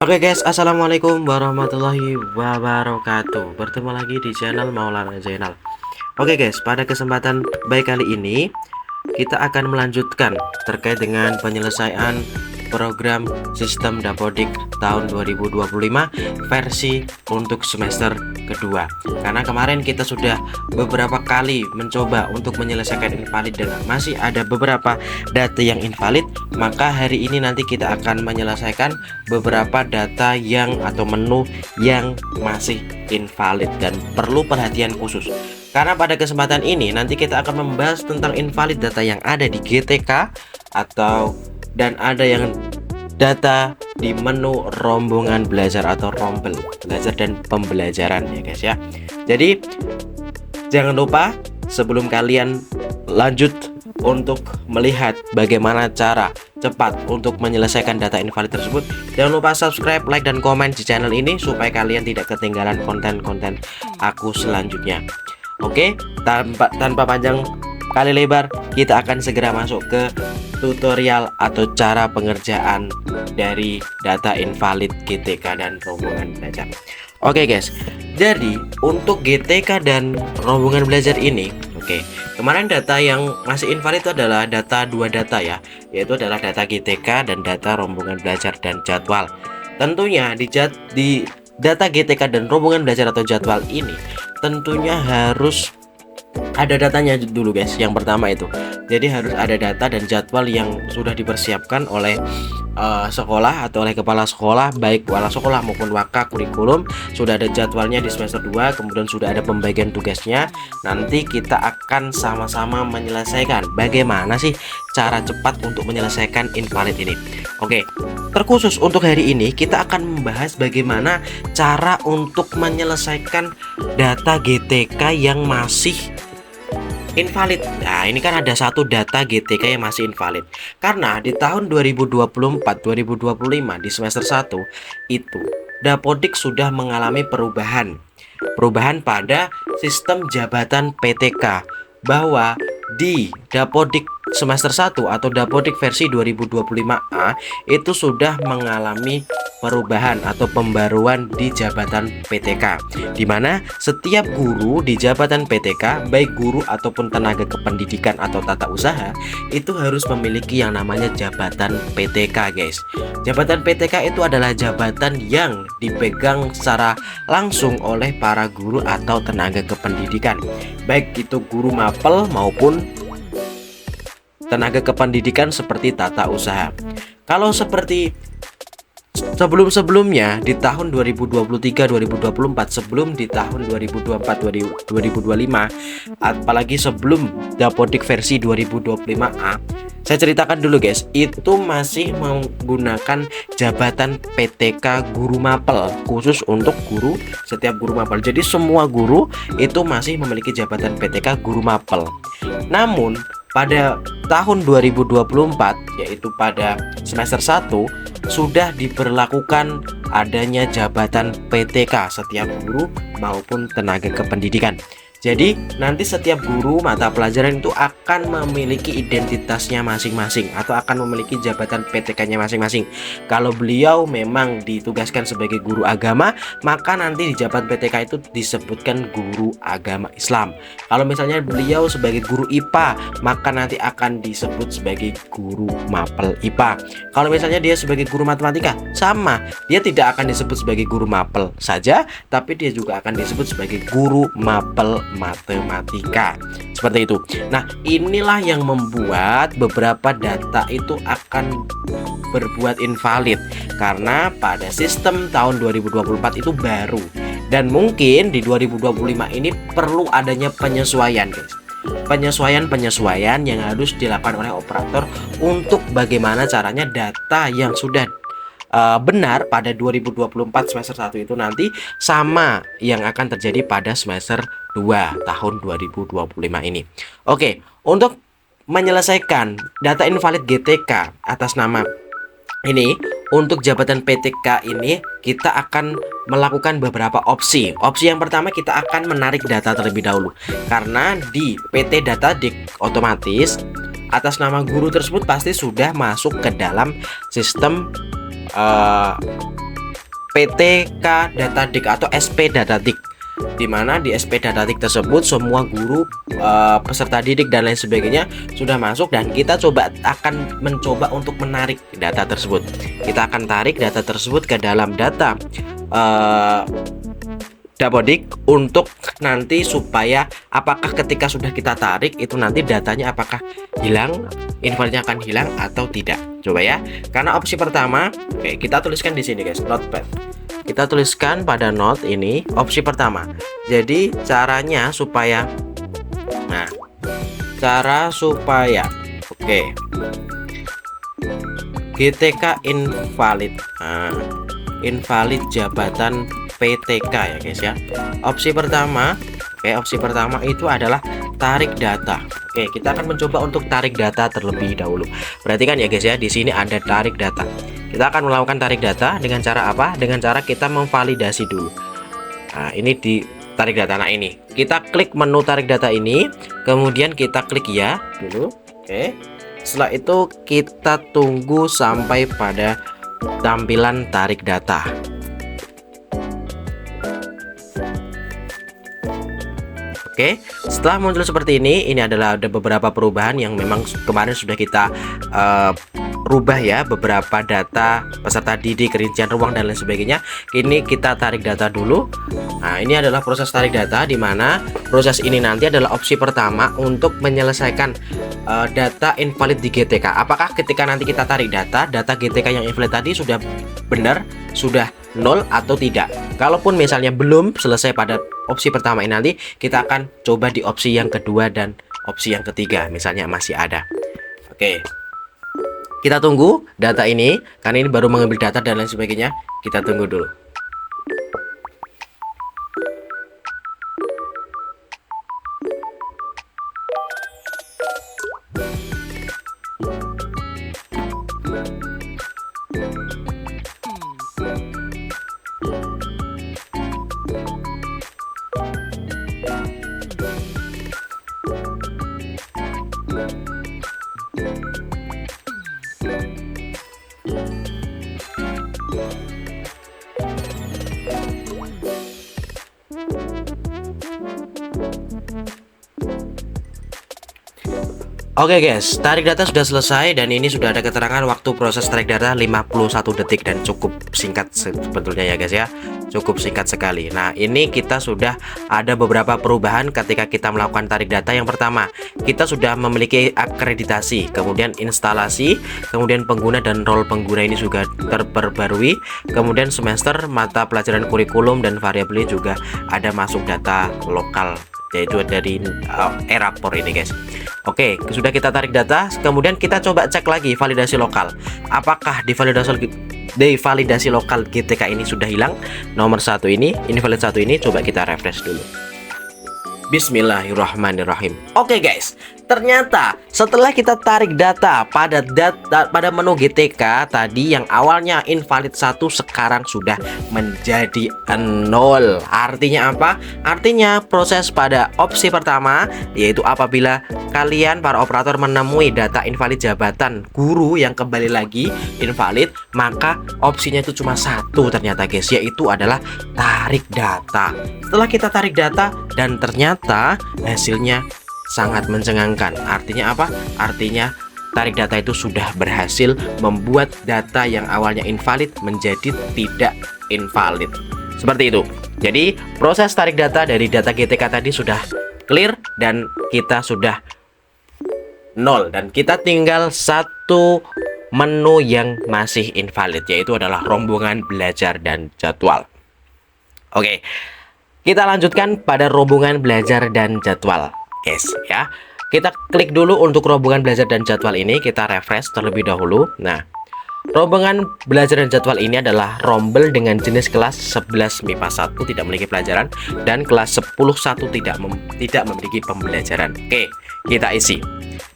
Oke guys, assalamualaikum warahmatullahi wabarakatuh. Bertemu lagi di channel Maulana Zainal. Oke guys, pada kesempatan baik kali ini kita akan melanjutkan terkait dengan penyelesaian program sistem Dapodik tahun 2025 versi untuk semester kedua. Karena kemarin kita sudah beberapa kali mencoba untuk menyelesaikan invalid dan masih ada beberapa data yang invalid, maka hari ini nanti kita akan menyelesaikan beberapa data yang atau menu yang masih invalid dan perlu perhatian khusus. Karena pada kesempatan ini nanti kita akan membahas tentang invalid data yang ada di GTK dan ada yang data di menu rombongan belajar atau rombel belajar dan pembelajaran ya guys ya. Jadi jangan lupa sebelum kalian lanjut untuk melihat bagaimana cara cepat untuk menyelesaikan data invalid tersebut, jangan lupa subscribe, like, dan komen di channel ini supaya kalian tidak ketinggalan konten-konten aku selanjutnya. Oke, tanpa panjang kali lebar, kita akan segera masuk ke tutorial atau cara pengerjaan dari data invalid GTK dan rombongan belajar. Oke guys, jadi untuk GTK dan rombongan belajar ini, kemarin data yang masih invalid itu adalah dua data ya, yaitu adalah data GTK dan data rombongan belajar dan jadwal. Tentunya di data GTK dan rombongan belajar atau jadwal ini tentunya harus ada datanya dulu guys. Yang pertama itu, jadi harus ada data dan jadwal yang sudah dipersiapkan oleh sekolah atau oleh kepala sekolah, baik kepala sekolah maupun waka kurikulum. Sudah ada jadwalnya di semester 2, kemudian sudah ada pembagian tugasnya. Nanti kita akan sama-sama menyelesaikan bagaimana sih cara cepat untuk menyelesaikan invalid ini. Oke, terkhusus untuk hari ini kita akan membahas bagaimana cara untuk menyelesaikan data GTK yang masih invalid. Nah, ini kan ada satu data GTK yang masih invalid. Karena di tahun 2024-2025 di semester 1 itu Dapodik sudah mengalami perubahan pada sistem jabatan PTK, bahwa di Dapodik semester 1 atau Dapodik versi 2025A itu sudah mengalami perubahan atau pembaruan di jabatan PTK, di mana setiap guru di jabatan PTK, baik guru ataupun tenaga kependidikan atau tata usaha, itu harus memiliki yang namanya jabatan PTK guys. Jabatan PTK itu adalah jabatan yang dipegang secara langsung oleh para guru atau tenaga kependidikan, baik itu guru mapel maupun tenaga kependidikan seperti tata usaha. Kalau seperti sebelum-sebelumnya di tahun 2023-2024, sebelum di tahun 2024-2025, apalagi sebelum Dapodik versi 2025A, saya ceritakan dulu guys, itu masih menggunakan jabatan PTK guru mapel khusus untuk guru, setiap guru mapel. Jadi semua guru itu masih memiliki jabatan PTK guru mapel. Namun pada tahun 2024, yaitu pada semester 1, sudah diberlakukan adanya jabatan PTK setiap guru maupun tenaga kependidikan. Jadi nanti setiap guru mata pelajaran itu akan memiliki identitasnya masing-masing atau akan memiliki jabatan PTK-nya masing-masing. Kalau beliau memang ditugaskan sebagai guru agama, maka nanti di jabatan PTK itu disebutkan guru agama Islam. Kalau misalnya beliau sebagai guru IPA, maka nanti akan disebut sebagai guru mapel IPA. Kalau misalnya dia sebagai guru matematika, sama, dia tidak akan disebut sebagai guru mapel saja, tapi dia juga akan disebut sebagai guru mapel matematika, seperti itu. Nah, inilah yang membuat beberapa data itu akan berbuat invalid karena pada sistem tahun 2024 itu baru, dan mungkin di 2025 ini perlu adanya penyesuaian guys. Penyesuaian yang harus dilakukan oleh operator untuk bagaimana caranya data yang sudah benar pada 2024 semester 1 itu nanti sama yang akan terjadi pada semester 2 tahun 2025 ini. Oke, untuk menyelesaikan data invalid GTK atas nama ini, untuk jabatan PTK ini kita akan melakukan beberapa opsi. Opsi yang pertama, kita akan menarik data terlebih dahulu. Karena di PT Datadik otomatis atas nama guru tersebut pasti sudah masuk ke dalam sistem PTK Datadik atau SP Datadik, di mana di SP Datadik tersebut semua guru, peserta didik dan lain sebagainya sudah masuk, dan kita akan mencoba untuk menarik data tersebut. Kita akan tarik data tersebut ke dalam data Dapodik untuk nanti supaya apakah ketika sudah kita tarik itu nanti datanya apakah hilang, invalidnya akan hilang atau tidak. Coba ya. Karena opsi pertama, oke, kita tuliskan di sini guys, notepad. Kita tuliskan pada note ini opsi pertama. Jadi caranya supaya, nah, cara supaya, oke, GTK invalid, invalid jabatan PTK ya guys ya. Opsi pertama, opsi pertama itu adalah tarik data. Oke, kita akan mencoba untuk tarik data terlebih dahulu. Perhatikan ya guys ya, di sini ada tarik data. Kita akan melakukan tarik data dengan cara apa? Dengan cara kita memvalidasi dulu. Nah, ini di tarik data. Nah, ini kita klik menu tarik data ini, kemudian kita klik ya dulu. Oke. Setelah itu kita tunggu sampai pada tampilan tarik data. Oke, setelah muncul seperti ini adalah ada beberapa perubahan yang memang kemarin sudah kita rubah ya, beberapa data peserta didik, rincian ruang dan lain sebagainya. Ini kita tarik data dulu. Nah, ini adalah proses tarik data, di mana proses ini nanti adalah opsi pertama untuk menyelesaikan data invalid di GTK. Apakah ketika nanti kita tarik data GTK yang invalid tadi sudah benar, sudah nol atau tidak. Kalaupun misalnya belum selesai pada opsi pertama ini, nanti kita akan coba di opsi yang kedua dan opsi yang ketiga misalnya masih ada. Oke, kita tunggu data ini karena ini baru mengambil data dan lain sebagainya. Kita tunggu dulu. Oke guys, tarik data sudah selesai dan ini sudah ada keterangan waktu proses tarik data 51 detik dan cukup singkat sebetulnya ya guys ya. Cukup singkat sekali. Nah, ini kita sudah ada beberapa perubahan ketika kita melakukan tarik data. Yang pertama, kita sudah memiliki akreditasi, kemudian instalasi, kemudian pengguna dan role pengguna ini juga terperbarui. Kemudian semester, mata pelajaran kurikulum dan variabel juga ada masuk data lokal, yaitu dari Erapor ini guys. Oke, sudah kita tarik data, kemudian kita coba cek lagi validasi lokal. Apakah di validasi lokal GTK ini sudah hilang? Nomor 1 ini, invalid 1 ini, coba kita refresh dulu. Bismillahirrahmanirrahim. Oke guys, ternyata setelah kita tarik data pada menu GTK tadi yang awalnya invalid 1 sekarang sudah menjadi 0. Artinya apa? Artinya proses pada opsi pertama, yaitu apabila kalian para operator menemui data invalid jabatan guru yang kembali lagi invalid, maka opsinya itu cuma satu ternyata guys, yaitu adalah tarik data. Setelah kita tarik data dan ternyata hasilnya sangat mencengangkan. Artinya apa? Artinya tarik data itu sudah berhasil membuat data yang awalnya invalid menjadi tidak invalid. Seperti itu. Jadi proses tarik data dari data GTK tadi sudah clear dan kita sudah 0, dan kita tinggal satu menu yang masih invalid, yaitu adalah rombongan belajar dan jadwal. Oke, kita lanjutkan pada rombongan belajar dan jadwal guys ya. Kita klik dulu untuk rombongan belajar dan jadwal ini, kita refresh terlebih dahulu. Nah, rombongan belajar dan jadwal ini adalah rombel dengan jenis kelas 11 MIPA 1 tidak memiliki pelajaran dan kelas 10 1 tidak memiliki pembelajaran. Oke, kita isi.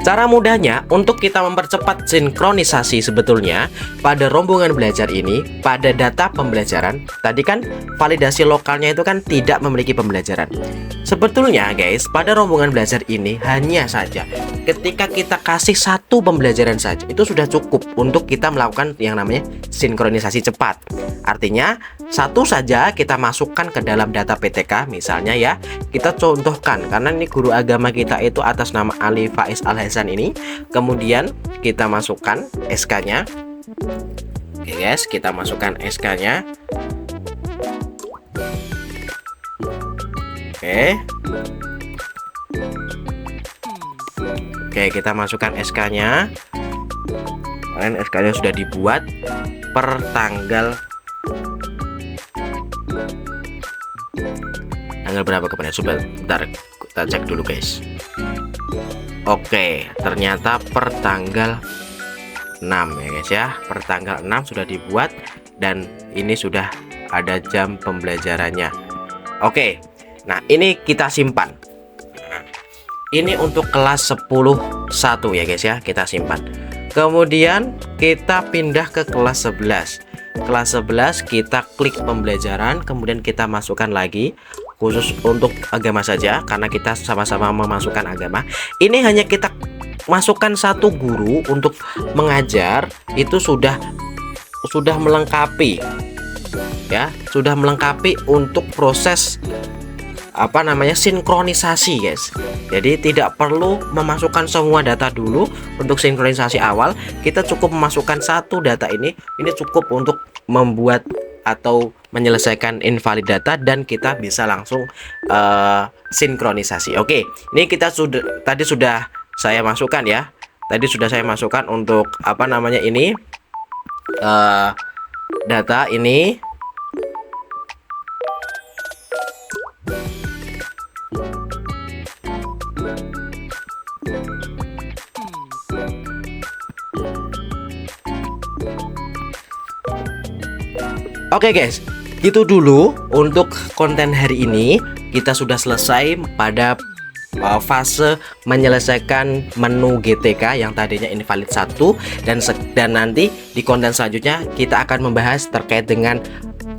Cara mudahnya untuk kita mempercepat sinkronisasi sebetulnya pada rombongan belajar ini, pada data pembelajaran tadi kan validasi lokalnya itu kan tidak memiliki pembelajaran. Sebetulnya guys, pada rombongan belajar ini hanya saja ketika kita kasih satu pembelajaran saja itu sudah cukup untuk kita melakukan yang namanya sinkronisasi cepat. Artinya satu saja kita masukkan ke dalam data PTK. Misalnya ya, kita contohkan karena ini guru agama kita itu atas nama Ali Faiz Al Hasan ini. Kemudian kita masukkan SK-nya. Oke guys, kita masukkan SK-nya. Oke, kita masukkan SK-nya. Kalian SK-nya sudah dibuat per tanggal berapa kemarin? Sebentar, kita cek dulu guys. Oke, ternyata per tanggal 6 ya guys ya. Per tanggal 6 sudah dibuat dan ini sudah ada jam pembelajarannya. Oke. Nah, ini kita simpan. Ini untuk kelas 10.1 ya guys ya, kita simpan. Kemudian kita pindah ke kelas 11. Kelas 11 kita klik pembelajaran, kemudian kita masukkan lagi khusus untuk agama saja karena kita sama-sama memasukkan agama. Ini hanya kita masukkan satu guru untuk mengajar, itu sudah melengkapi. Ya, sudah melengkapi untuk proses sinkronisasi guys. Jadi tidak perlu memasukkan semua data dulu untuk sinkronisasi awal. Kita cukup memasukkan satu data ini cukup untuk membuat atau menyelesaikan invalid data dan kita bisa langsung sinkronisasi. Oke, ini kita tadi sudah saya masukkan ya. Tadi sudah saya masukkan untuk data ini. Oke guys, itu dulu untuk konten hari ini. Kita sudah selesai pada fase menyelesaikan menu GTK yang tadinya invalid 1 dan nanti di konten selanjutnya kita akan membahas terkait dengan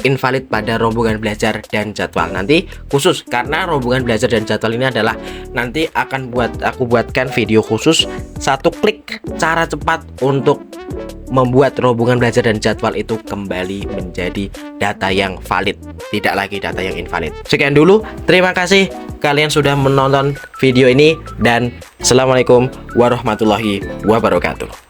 invalid pada rombongan belajar dan jadwal. Nanti khusus karena rombongan belajar dan jadwal ini adalah nanti aku buatkan video khusus 1 klik cara cepat untuk membuat rombongan belajar dan jadwal itu kembali menjadi data yang valid, tidak lagi data yang invalid. Sekian dulu, terima kasih kalian sudah menonton video ini dan assalamualaikum warahmatullahi wabarakatuh.